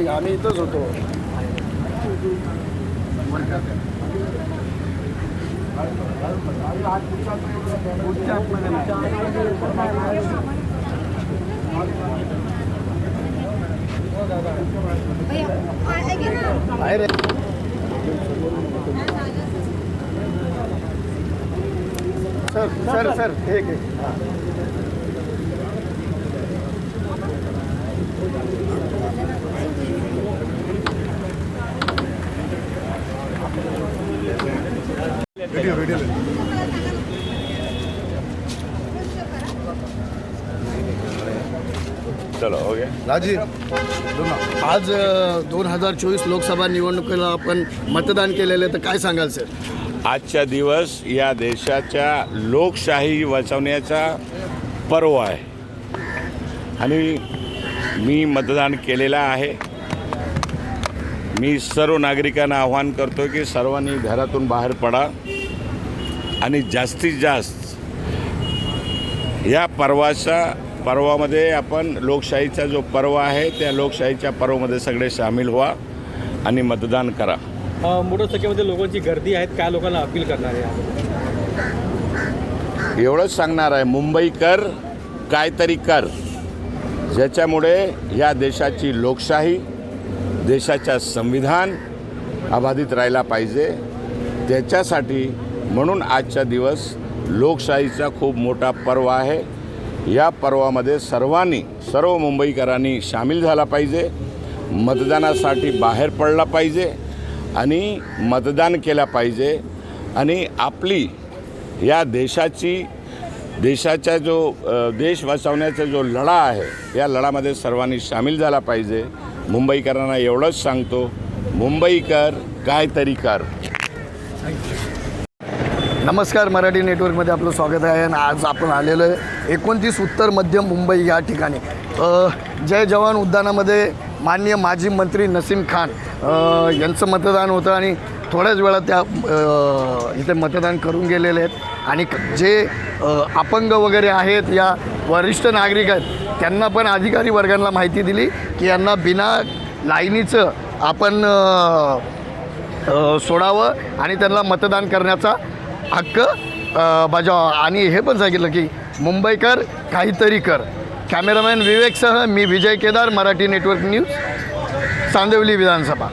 आम्ही इथंच होतो. आहे सर सर सर ठीक आहे. व्हिडिओ चलो हो गया. राजी आज 2024 लोकसभा निवडणुकीला आपण मतदान केलेले, तर काय सांगाल सर? आजचा दिवस या देशाच्या लोकशाही वाचवण्याचा पर्व आहे आणि मी मतदान केलेलं आहे. मी सर्व नागरिकांना आवाहन करतो की सर्वांनी घरातून बाहेर पडा आणि जास्तीत जास्त या पर्वामध्ये आपण लोकशाहीचा जो पर्व आहे त्या लोकशाहीच्या पर्वामध्ये सगळे सामील व्हा आणि मतदान करा. मोठ्या संख्येमध्ये लोकांची गर्दी आहेत, काय लोकांना अपील करणार आहे? एवढंच सांगणार आहे, मुंबई कर काहीतरी कर, ज्याच्यामुळे या देशाची लोकशाही, देशाचा संविधान अबाधित राहिला पाहिजे. त्याच्यासाठी म्हणून आजचा दिवस लोकशाहीचा खूप मोठा पर्व आहे. या पर्वामध्ये सर्व मुंबईकरांनी सामील झाला पाहिजे, मतदानासाठी बाहेर पडला पाहिजे आणि मतदान केला पाहिजे आणि आपली या देशाचा जो देश वाचवण्याचा जो लढा आहे या लढामध्ये सर्वांनी सामील झाला पाहिजे. मुंबईकरांना एवढंच सांगतो, मुंबईकर काहीतरी कर. नमस्कार, मराठी नेटवर्कमध्ये आपलं स्वागत आहे. आणि आज आपण आलेलो आहे 29 उत्तर मध्य मुंबई या ठिकाणी जय जवान उद्यानामध्ये माननीय माजी मंत्री नसीम खान यांचं मतदान होतं आणि थोड्याच वेळात त्या इथे मतदान करून गेलेले आहेत. आणि जे अपंग वगैरे आहेत, या वरिष्ठ नागरिक आहेत, त्यांना पण अधिकारी वर्गांना माहिती दिली की यांना बिना लाईनीचं आपण सोडावं आणि त्यांना मतदान करण्याचा हक्क बजावा. आणि हे पण सांगितलं की मुंबईकर काहीतरी कर. कॅमेरामॅन विवेकसह मी विजय केदार, मराठी नेटवर्क न्यूज, चांदिवली विधानसभा.